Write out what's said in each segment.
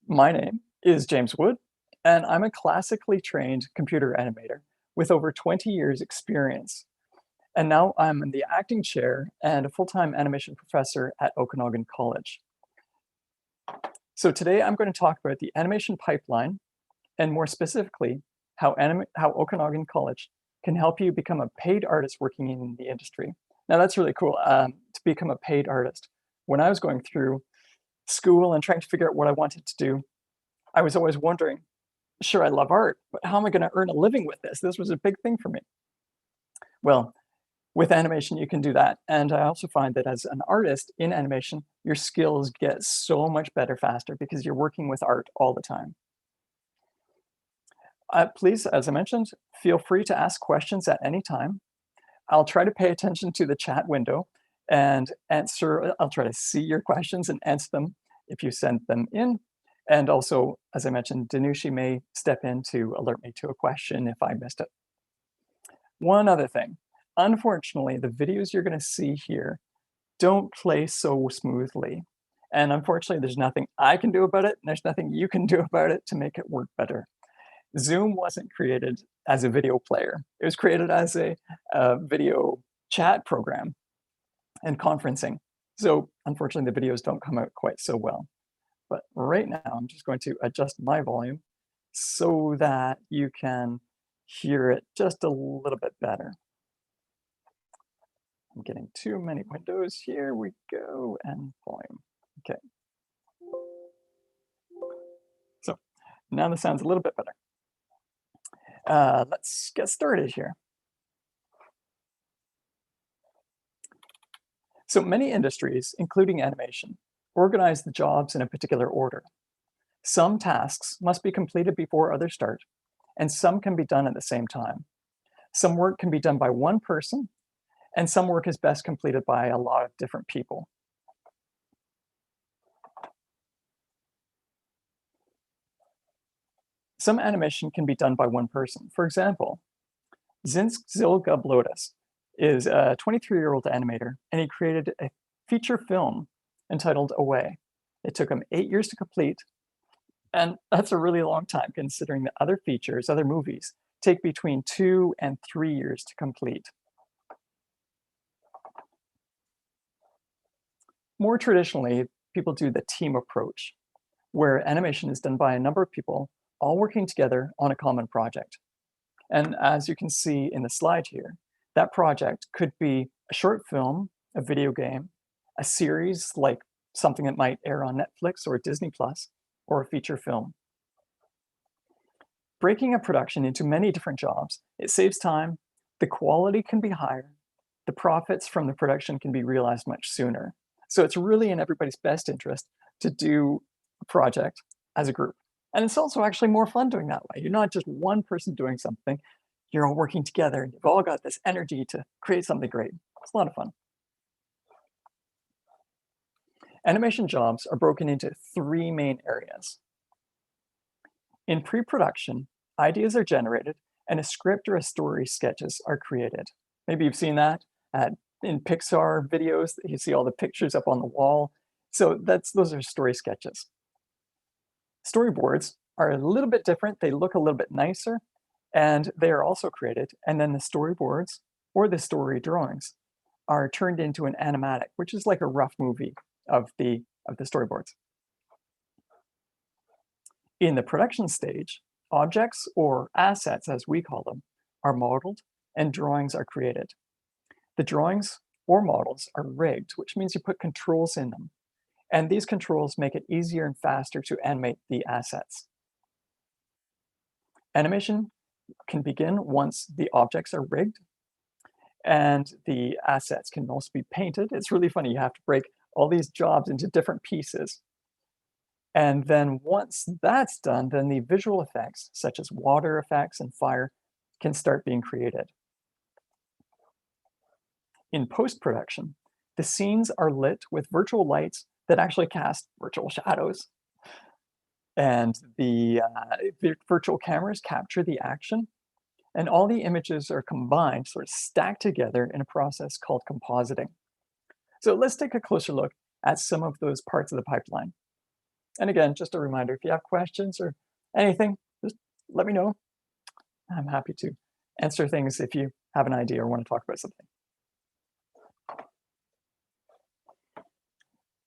My name is James Wood, and I'm a classically trained computer animator with over 20 years experience. And now I'm the acting chair and a full-time animation professor at Okanagan College. So today I'm going to talk about the animation pipeline, and more specifically, how Okanagan College can help you become a paid artist working in the industry. Now that's really cool, to become a paid artist. When I was going through school and trying to figure out what I wanted to do, I was always wondering, sure, I love art, but how am I going to earn a living with this? This was a big thing for me. Well, with animation, you can do that. And I also find that as an artist in animation, your skills get so much better faster because you're working with art all the time. Please, as I mentioned, feel free to ask questions at any time. I'll try to pay attention to the chat window and I'll try to see your questions and answer them if you send them in. And also, as I mentioned, Danushi may step in to alert me to a question if I missed it. One other thing, unfortunately, the videos you're going to see here don't play so smoothly. And unfortunately, there's nothing I can do about it, and there's nothing you can do about it to make it work better. Zoom wasn't created as a video player. It was created as a video chat program and conferencing. So unfortunately, the videos don't come out quite so well. But right now, I'm just going to adjust my volume so that you can hear it just a little bit better. I'm getting too many windows. Here we go, and volume. Okay. So now the sound's a little bit better. Let's get started here. So many industries, including animation, organize the jobs in a particular order. Some tasks must be completed before others start, and some can be done at the same time. Some work can be done by one person, and some work is best completed by a lot of different people. Some animation can be done by one person. For example, Zinsk Zilgablotis is a 23-year-old animator, and he created a feature film entitled Away. It took him 8 years to complete, and that's a really long time considering that other features, other movies, take between 2 and 3 years to complete. More traditionally, people do the team approach, where animation is done by a number of people all working together on a common project. And as you can see in the slide here, that project could be a short film, a video game, a series like something that might air on Netflix or Disney Plus, or a feature film. Breaking a production into many different jobs, it saves time, the quality can be higher, the profits from the production can be realized much sooner. So it's really in everybody's best interest to do a project as a group. And it's also actually more fun doing that way. You're not just one person doing something, you're all working together and you've all got this energy to create something great. It's a lot of fun. Animation jobs are broken into 3 main areas. In pre-production, ideas are generated and a script or a story sketches are created. Maybe you've seen that in Pixar videos, you see all the pictures up on the wall. So those are story sketches. Storyboards are a little bit different. They look a little bit nicer, and they are also created. And then the storyboards or the story drawings are turned into an animatic, which is like a rough movie of the storyboards. In the production stage, objects or assets, as we call them, are modeled and drawings are created. The drawings or models are rigged, which means you put controls in them. And these controls make it easier and faster to animate the assets. Animation can begin once the objects are rigged, and the assets can also be painted. It's really funny, you have to break all these jobs into different pieces. And then once that's done, then the visual effects, such as water effects and fire, can start being created. In post-production, the scenes are lit with virtual lights that actually cast virtual shadows. And the virtual cameras capture the action, and all the images are combined, sort of stacked together in a process called compositing. So let's take a closer look at some of those parts of the pipeline. And again, just a reminder, if you have questions or anything, just let me know. I'm happy to answer things if you have an idea or want to talk about something.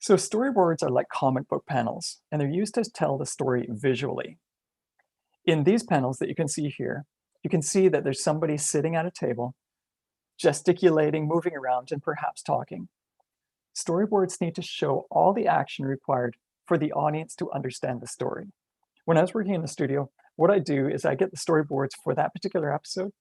So storyboards are like comic book panels, and they're used to tell the story visually. In these panels that you can see here, you can see that there's somebody sitting at a table, gesticulating, moving around, and perhaps talking. Storyboards need to show all the action required for the audience to understand the story. When I was working in the studio, what I do is I get the storyboards for that particular episode,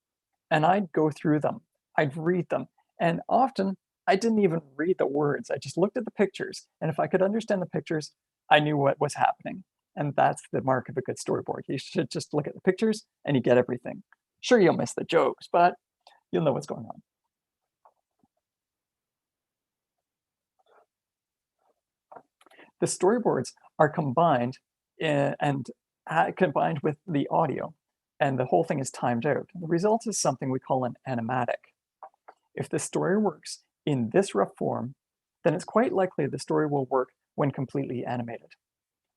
and I'd go through them. I'd read them, and often I didn't even read the words. I just looked at the pictures, and if I could understand the pictures, I knew what was happening. And that's the mark of a good storyboard. You should just look at the pictures and you get everything. Sure, you'll miss the jokes, but you'll know what's going on. The storyboards are combined combined with the audio, and the whole thing is timed out. The result is something we call an animatic. If the story works in this rough form, then it's quite likely the story will work when completely animated.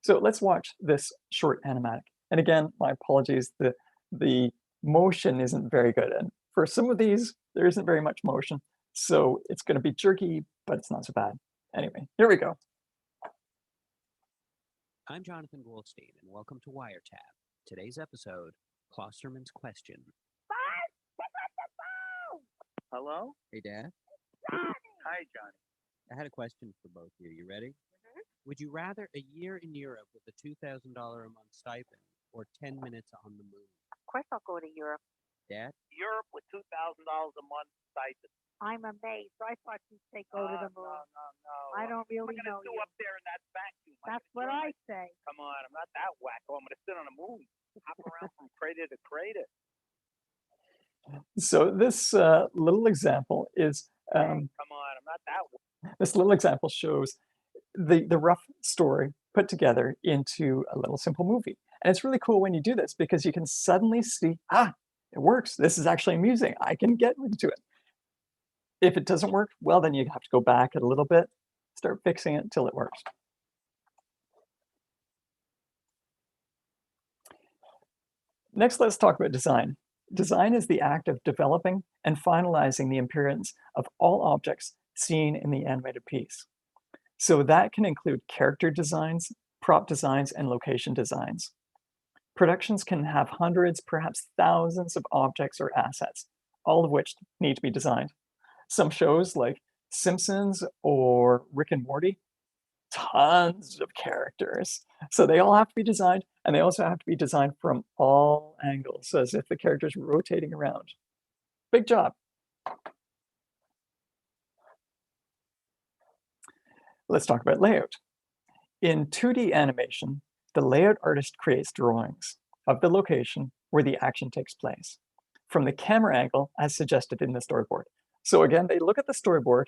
So let's watch this short animatic. And again, my apologies, the motion isn't very good. And for some of these, there isn't very much motion. So it's going to be jerky, but it's not so bad. Anyway, here we go. I'm Jonathan Goldstein, and welcome to Wiretap. Today's episode, Klosterman's Question. Hello? Hey, Dad. Hi, Johnny. I had a question for both of you. You ready? Would you rather a year in Europe with a $2,000 a month stipend or 10 minutes on the moon? Of course I'll go to Europe. Dad? Europe with $2,000 a month stipend. I'm amazed. I thought you'd say go to the moon. No. I don't really What am I know gonna do you. up there in that vacuum? That's what I say. Come on, I'm not that wacko. I'm gonna sit on the moon, hop around from crater to crater. So this little example is Come on, I'm not that. this little example shows the rough story put together into a little simple movie. And it's really cool when you do this because you can suddenly see, it works. This is actually amusing. I can get into it. If it doesn't work, well, then you have to go back a little bit, start fixing it until it works. Next, let's talk about design. Design is the act of developing and finalizing the appearance of all objects seen in the animated piece. So that can include character designs, prop designs, and location designs. Productions can have hundreds, perhaps thousands of objects or assets, all of which need to be designed. Some shows like Simpsons or Rick and Morty, tons of characters. So they all have to be designed, and they also have to be designed from all angles, so as if the character's rotating around. Big job. Let's talk about layout. In 2D animation, the layout artist creates drawings of the location where the action takes place from the camera angle as suggested in the storyboard. So again, they look at the storyboard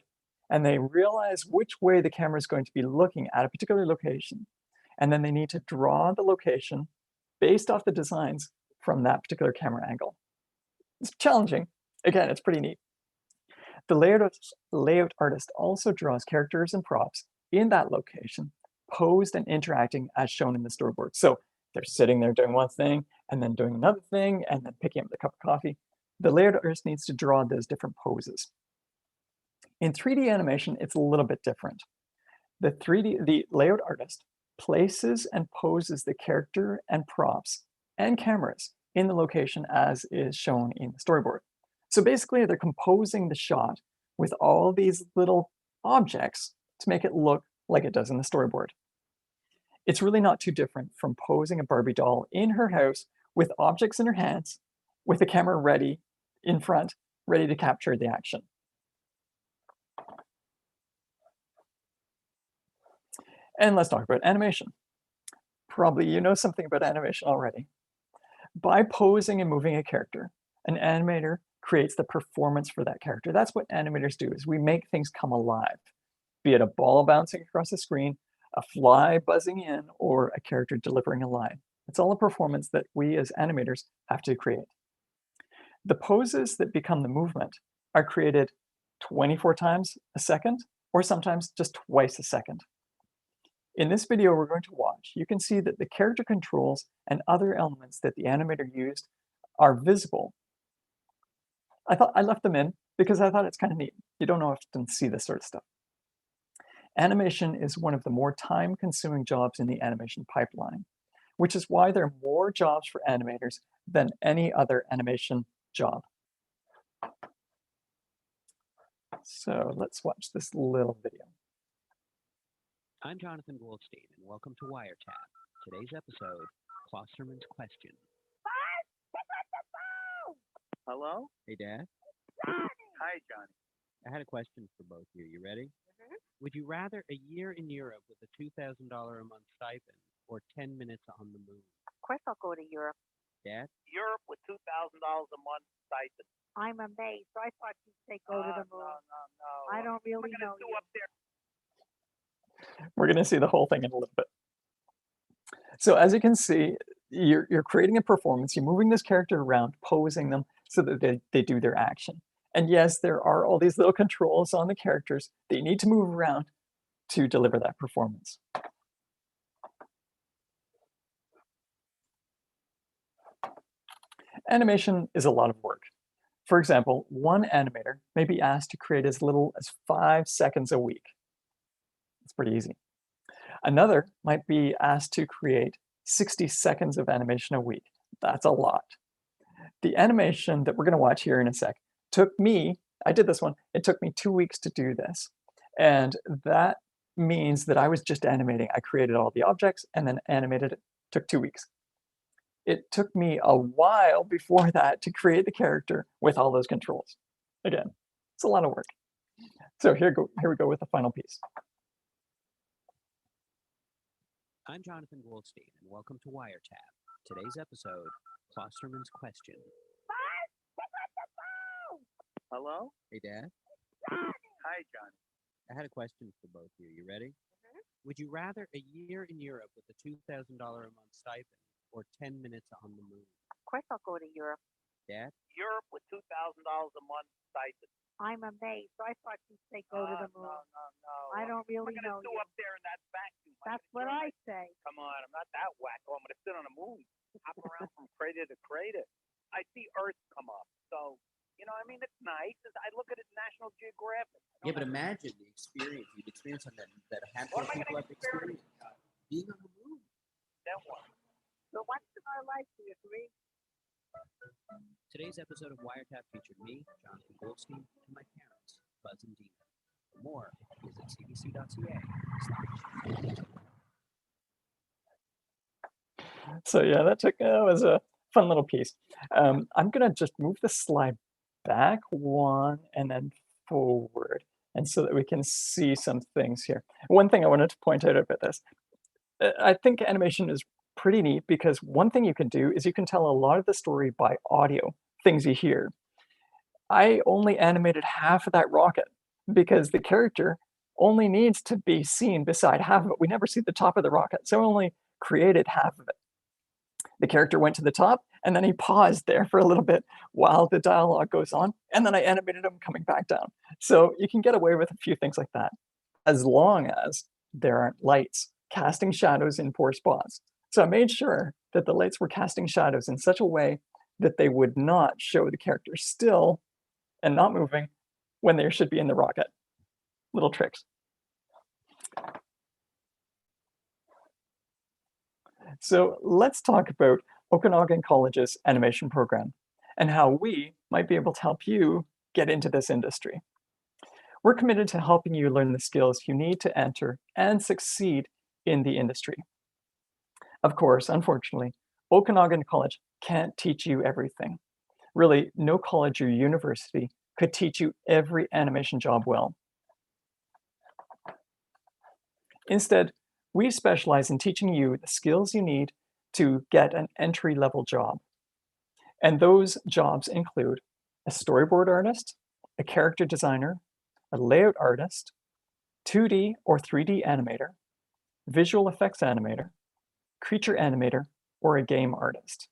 and they realize which way the camera is going to be looking at a particular location. And then they need to draw the location based off the designs from that particular camera angle. It's challenging. Again, it's pretty neat. The layout artist also draws characters and props in that location, posed and interacting as shown in the storyboard. So they're sitting there doing one thing and then doing another thing and then picking up the cup of coffee. The layout artist needs to draw those different poses. In 3D animation, it's a little bit different. The layout artist places and poses the character and props and cameras in the location as is shown in the storyboard. So basically, they're composing the shot with all these little objects to make it look like it does in the storyboard. It's really not too different from posing a Barbie doll in her house with objects in her hands, with the camera ready in front, ready to capture the action. And let's talk about animation. Probably you know something about animation already. By posing and moving a character, an animator creates the performance for that character. That's what animators do, is we make things come alive, be it a ball bouncing across the screen, a fly buzzing in, or a character delivering a line. It's all a performance that we as animators have to create. The poses that become the movement are created 24 times a second, or sometimes just twice a second. In this video we're going to watch, you can see that the character controls and other elements that the animator used are visible. I left them in because I thought it's kind of neat. You don't often see this sort of stuff. Animation is one of the more time-consuming jobs in the animation pipeline, which is why there are more jobs for animators than any other animation job. So let's watch this little video. I'm Jonathan Goldstein, and welcome to Wiretap. Today's episode, Klosterman's Question. Hello? Hey, Dad. Hi, Johnny. I had a question for both of you. You ready? Would you rather a year in Europe with a $2,000 a month stipend or 10 minutes on the moon? Of course I'll go to Europe. Dad? Europe with $2,000 a month stipend. I'm amazed. I thought you'd say go to the moon. No. I don't What am really I know gonna do you. up there? We're going to see the whole thing in a little bit. So as you can see, you're creating a performance. You're moving this character around, posing them so that they do their action. And yes, there are all these little controls on the characters that you need to move around to deliver that performance. Animation is a lot of work. For example, one animator may be asked to create as little as 5 seconds a week. It's pretty easy. Another might be asked to create 60 seconds of animation a week. That's a lot. The animation that we're going to watch here in a sec took me, I did this one, it took me 2 weeks to do this. And that means that I was just animating. I created all the objects and then animated it. Took 2 weeks. It took me a while before that to create the character with all those controls. Again, it's a lot of work. So here we go with the final piece. I'm Jonathan Goldstein, and welcome to Wiretap. Today's episode, Klosterman's Question. Hello? Hey, Dad. Hi, Johnny. I had a question for both of you. You ready? Would you rather a year in Europe with a $2,000 a month stipend or 10 minutes on the moon? Of course I'll go to Europe. Dad? Europe with $2,000 a month stipend. I'm amazed. I thought you'd say go to the moon. No. I don't What am really I know gonna do you. up there in that vacuum? That's what I say. Come on, I'm not that wacko. I'm gonna sit on the moon, hop around from crater to crater. I see Earth come up, so you know, I mean, it's nice. I look at it National Geographic. Yeah, but imagine the experience you'd experience on that a handful of What am I people gonna have experienced. Being on the moon. Then what? So once in our life, we agree. Today's episode of Wiretap featured me, Jonathan Goldstein, and my parents, Buzz and Dina. For more, visit cbc.ca/. So yeah, that was a fun little piece. I'm gonna just move the slide back one and then forward, and so that we can see some things here. One thing I wanted to point out about this, I think animation is pretty neat because one thing you can do is you can tell a lot of the story by audio, things you hear. I only animated half of that rocket because the character only needs to be seen beside half of it. We never see the top of the rocket, so I only created half of it. The character went to the top, and then he paused there for a little bit while the dialogue goes on, and then I animated him coming back down. So you can get away with a few things like that, as long as there aren't lights casting shadows in poor spots. So I made sure that the lights were casting shadows in such a way that they would not show the character still and not moving when they should be in the rocket. Little tricks. So let's talk about Okanagan College's animation program and how we might be able to help you get into this industry. We're committed to helping you learn the skills you need to enter and succeed in the industry. Of course, unfortunately, Okanagan College can't teach you everything. Really, no college or university could teach you every animation job well. Instead, we specialize in teaching you the skills you need to get an entry-level job. And those jobs include a storyboard artist, a character designer, a layout artist, 2D or 3D animator, visual effects animator, creature animator, or a game artist.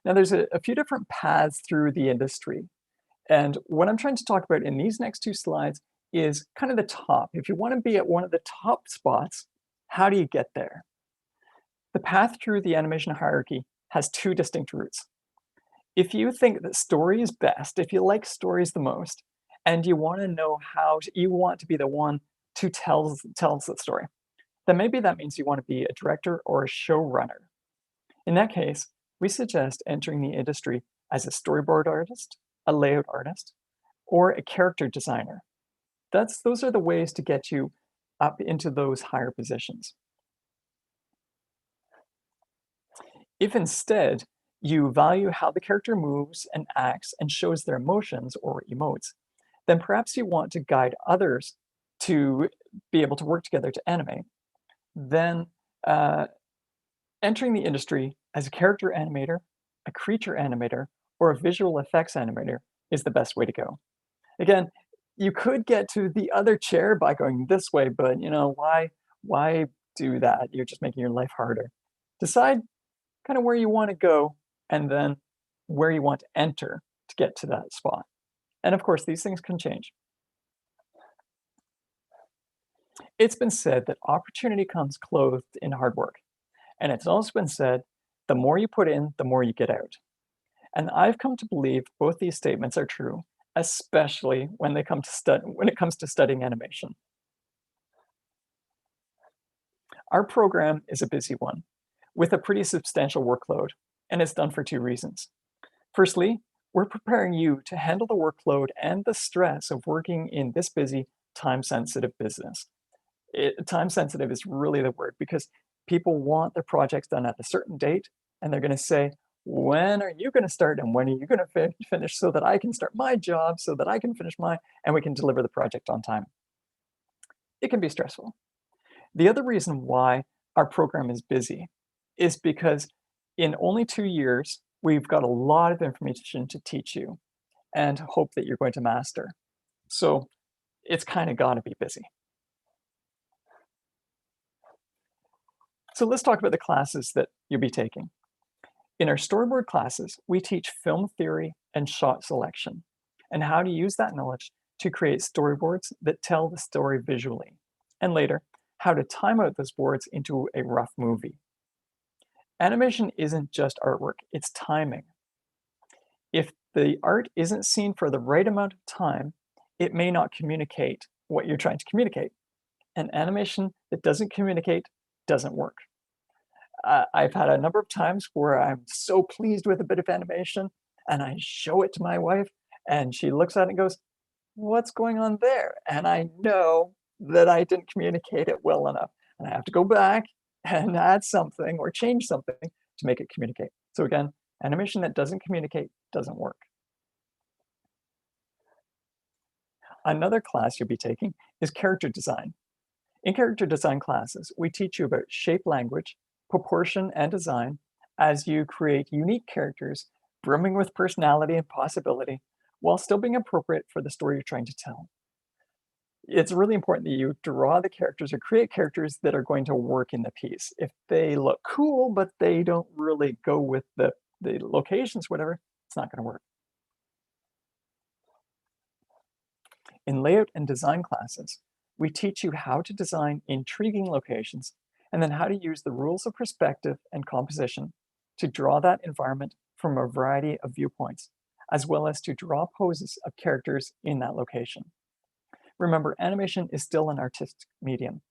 Now there's a few different paths through the industry. And what I'm trying to talk about in these next two slides is kind of the top. If you want to be at one of the top spots, how do you get there? The path through the animation hierarchy has two distinct routes. If you think that story is best, if you like stories the most, and you want to know you want to be the one to tells the story, then maybe that means you want to be a director or a showrunner. In that case, we suggest entering the industry as a storyboard artist, a layout artist, or a character designer. Those are the ways to get you up into those higher positions. If instead you value how the character moves and acts and shows their emotions or emotes, then perhaps you want to guide others to be able to work together to animate. Then entering the industry as a character animator, a creature animator, or a visual effects animator is the best way to go. Again, you could get to the other chair by going this way, but why do that? You're just making your life harder. Decide kind of where you want to go and then where you want to enter to get to that spot. And of course, these things can change. It's been said that opportunity comes clothed in hard work. And it's also been said, the more you put in, the more you get out. And I've come to believe both these statements are true, especially when it comes to studying animation. Our program is a busy one, with a pretty substantial workload, and it's done for two reasons. Firstly, we're preparing you to handle the workload and the stress of working in this busy, time-sensitive business. Time-sensitive is really the word because people want their projects done at a certain date, and they're going to say, when are you going to start and when are you going to finish so that I can start my job, so that I can finish mine, and we can deliver the project on time. It can be stressful. The other reason why our program is busy is because in only 2 years, we've got a lot of information to teach you and hope that you're going to master. So it's kind of got to be busy. So let's talk about the classes that you'll be taking. In our storyboard classes, we teach film theory and shot selection, and how to use that knowledge to create storyboards that tell the story visually, and later, how to time out those boards into a rough movie. Animation isn't just artwork, it's timing. If the art isn't seen for the right amount of time, it may not communicate what you're trying to communicate. And animation that doesn't communicate doesn't work. I've had a number of times where I'm so pleased with a bit of animation and I show it to my wife and she looks at it and goes, "What's going on there?" And I know that I didn't communicate it well enough. And I have to go back and add something or change something to make it communicate. So again, animation that doesn't communicate doesn't work. Another class you'll be taking is character design. In character design classes, we teach you about shape language, proportion, and design as you create unique characters brimming with personality and possibility while still being appropriate for the story you're trying to tell. It's really important that you draw the characters or create characters that are going to work in the piece. If they look cool, but they don't really go with the locations, whatever, it's not going to work. In layout and design classes, we teach you how to design intriguing locations and then how to use the rules of perspective and composition to draw that environment from a variety of viewpoints, as well as to draw poses of characters in that location. Remember, animation is still an artistic medium,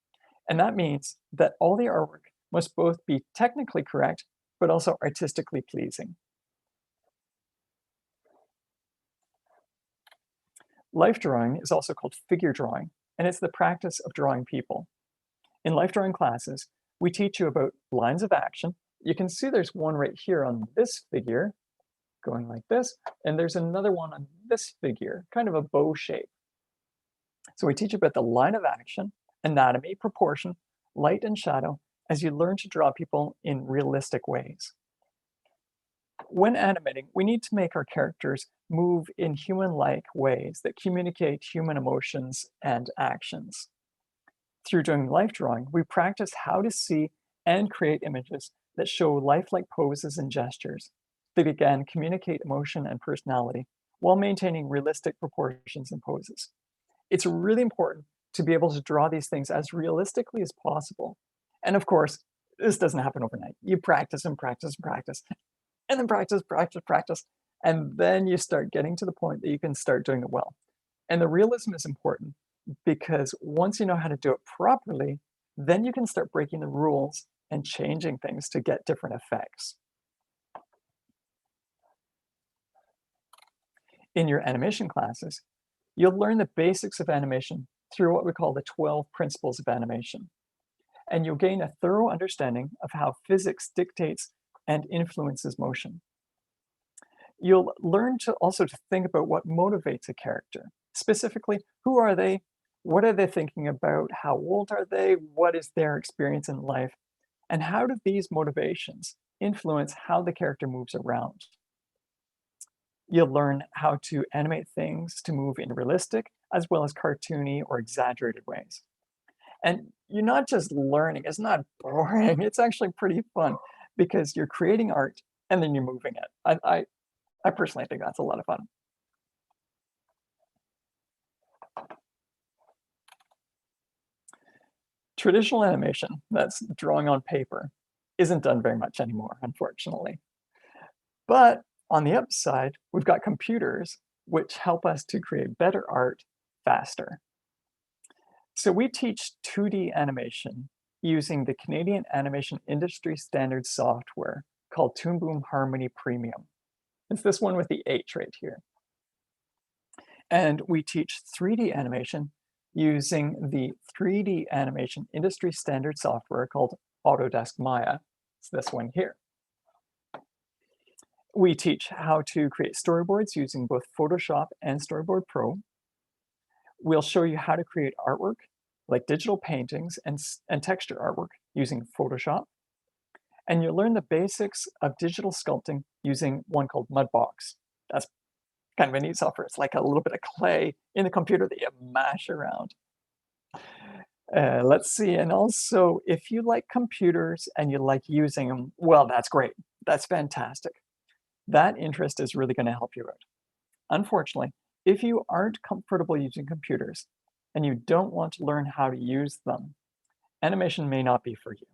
and that means that all the artwork must both be technically correct, but also artistically pleasing. Life drawing is also called figure drawing, and it's the practice of drawing people. In life drawing classes, we teach you about lines of action. You can see there's one right here on this figure, going like this, and there's another one on this figure, kind of a bow shape. So we teach you about the line of action, anatomy, proportion, light and shadow, as you learn to draw people in realistic ways. When animating, we need to make our characters move in human-like ways that communicate human emotions and actions. Through doing life drawing, we practice how to see and create images that show lifelike poses and gestures that again communicate emotion and personality while maintaining realistic proportions and poses. It's really important to be able to draw these things as realistically as possible. And of course, this doesn't happen overnight. You practice and practice and practice, and then practice, practice, practice, and then you start getting to the point that you can start doing it well. And the realism is important because once you know how to do it properly, then you can start breaking the rules and changing things to get different effects. In your animation classes, you'll learn the basics of animation through what we call the 12 principles of animation. And you'll gain a thorough understanding of how physics dictates and influences motion. You'll learn to also to think about what motivates a character. Specifically, who are they? What are they thinking about? How old are they? What is their experience in life? And how do these motivations influence how the character moves around? You'll learn how to animate things to move in realistic as well as cartoony or exaggerated ways. And you're not just learning, it's not boring, it's actually pretty fun because you're creating art and then you're moving it. I personally think that's a lot of fun. Traditional animation, that's drawing on paper, isn't done very much anymore, unfortunately. But on the upside, we've got computers which help us to create better art faster. So we teach 2D animation using the Canadian animation industry standard software called Toon Boom Harmony Premium. It's this one with the H right here. And we teach 3D animation using the 3D animation industry standard software called Autodesk Maya. It's this one here. We teach how to create storyboards using both Photoshop and Storyboard Pro. We'll show you how to create artwork, like digital paintings and texture artwork using Photoshop. And you'll learn the basics of digital sculpting using one called Mudbox. That's kind of a neat software. It's like a little bit of clay in the computer that you mash around. Let's see, and also, if you like computers and you like using them, well, that's great. That's fantastic. That interest is really going to help you out. Unfortunately, if you aren't comfortable using computers and you don't want to learn how to use them, animation may not be for you.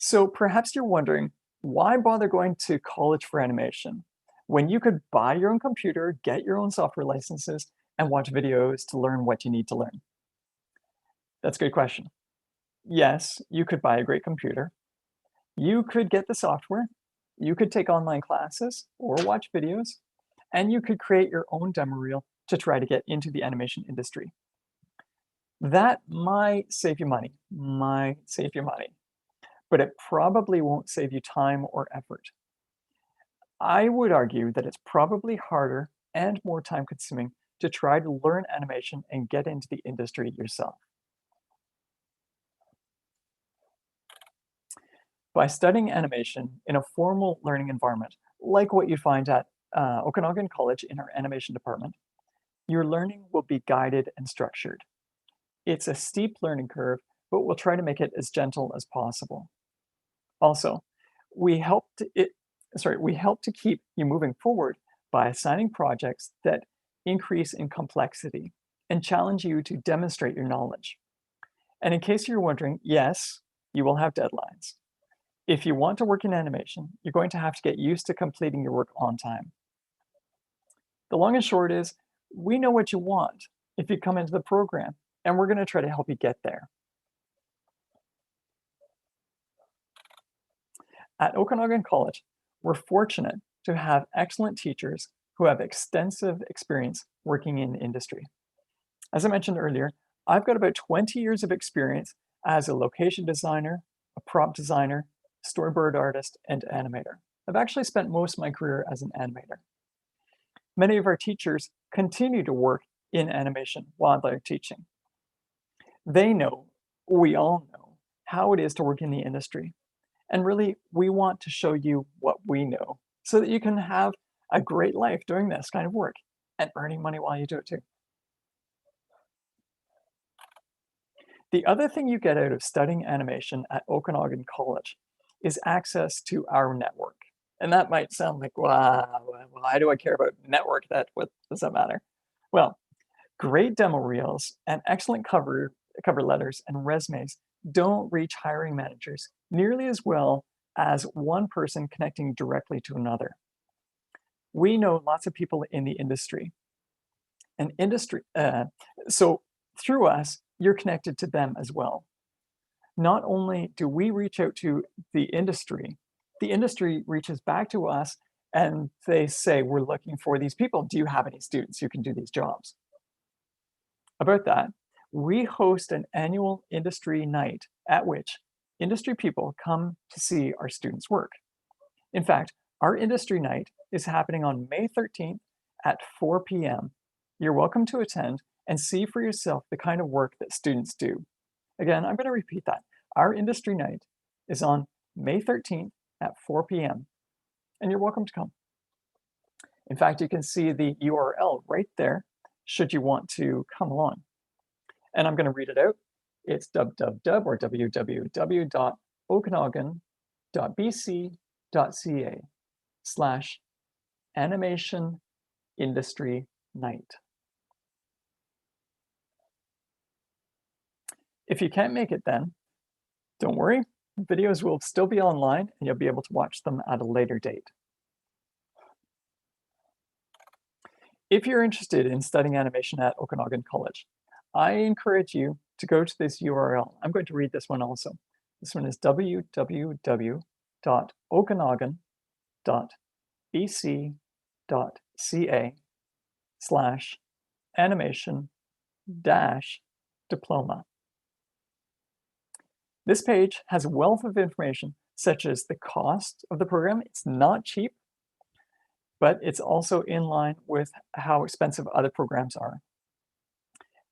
So perhaps you're wondering, why bother going to college for animation when you could buy your own computer, get your own software licenses, and watch videos to learn what you need to learn? That's a good question. Yes, you could buy a great computer. You could get the software. You could take online classes or watch videos, and you could create your own demo reel to try to get into the animation industry. That might save you money, but it probably won't save you time or effort. I would argue that it's probably harder and more time consuming to try to learn animation and get into the industry yourself. By studying animation in a formal learning environment, like what you find at Okanagan College in our animation department, your learning will be guided and structured. It's a steep learning curve, but we'll try to make it as gentle as possible. Also, we help to keep you moving forward by assigning projects that increase in complexity and challenge you to demonstrate your knowledge. And in case you're wondering, yes, you will have deadlines. If you want to work in animation, you're going to have to get used to completing your work on time. The long and short is, we know what you want if you come into the program, and we're going to try to help you get there. At Okanagan College, we're fortunate to have excellent teachers who have extensive experience working in industry. As I mentioned earlier, I've got about 20 years of experience as a location designer, a prop designer, storyboard artist, and animator. I've actually spent most of my career as an animator. Many of our teachers continue to work in animation while they're teaching. They know, we all know, how it is to work in the industry. And really, we want to show you what we know so that you can have a great life doing this kind of work and earning money while you do it too. The other thing you get out of studying animation at Okanagan College is access to our network. And that might sound like, wow, why do I care about network? What does that matter? Well, great demo reels and excellent cover letters and resumes don't reach hiring managers nearly as well as one person connecting directly to another. We know lots of people in the industry, and so through us, you're connected to them as well. Not only do we reach out to the industry reaches back to us and they say, we're looking for these people. Do you have any students who can do these jobs? About that, we host an annual industry night at which industry people come to see our students' work. In fact, our industry night is happening on May 13th at 4 p.m. You're welcome to attend and see for yourself the kind of work that students do. Again, I'm going to repeat that. Our industry night is on May 13th at 4 p.m. and you're welcome to come. In fact, you can see the URL right there should you want to come along. And I'm going to read it out. It's www.okanagan.bc.ca/animation industry night. If you can't make it then, don't worry, videos will still be online and you'll be able to watch them at a later date. If you're interested in studying animation at Okanagan College, I encourage you to go to this URL. I'm going to read this one also. This one is www.okanagan.bc.ca/animation-diploma. This page has a wealth of information such as the cost of the program. It's not cheap, but it's also in line with how expensive other programs are.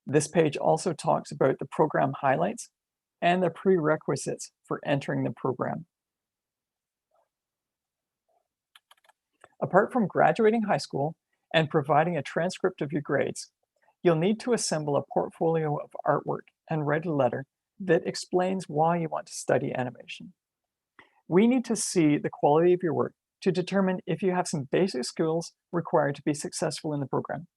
This page also talks about the program highlights and the prerequisites for entering the program. Apart from graduating high school and providing a transcript of your grades, you'll need to assemble a portfolio of artwork and write a letter that explains why you want to study animation. We need to see the quality of your work to determine if you have some basic skills required to be successful in the program.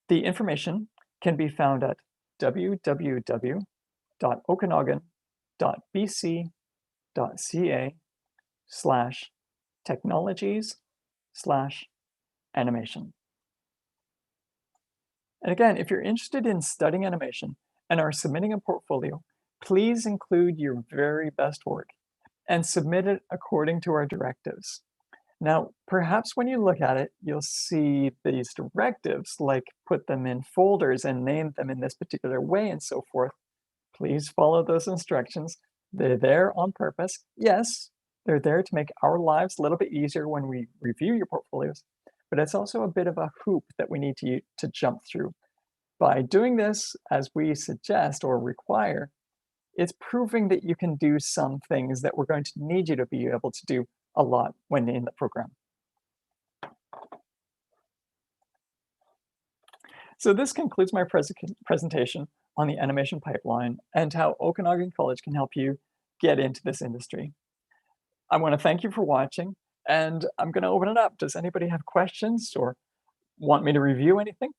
The information can be found at www.okanagan.bc.ca/technologies/animation. And again, if you're interested in studying animation and are submitting a portfolio, please include your very best work and submit it according to our directives. Now, perhaps when you look at it, you'll see these directives, like put them in folders and name them in this particular way and so forth. Please follow those instructions. They're there on purpose. Yes, they're there to make our lives a little bit easier when we review your portfolios, but it's also a bit of a hoop that we need to jump through. By doing this, as we suggest or require, it's proving that you can do some things that we're going to need you to be able to do a lot when in the program. So this concludes my presentation on the animation pipeline and how Okanagan College can help you get into this industry. I want to thank you for watching, and I'm going to open it up. Does anybody have questions or want me to review anything?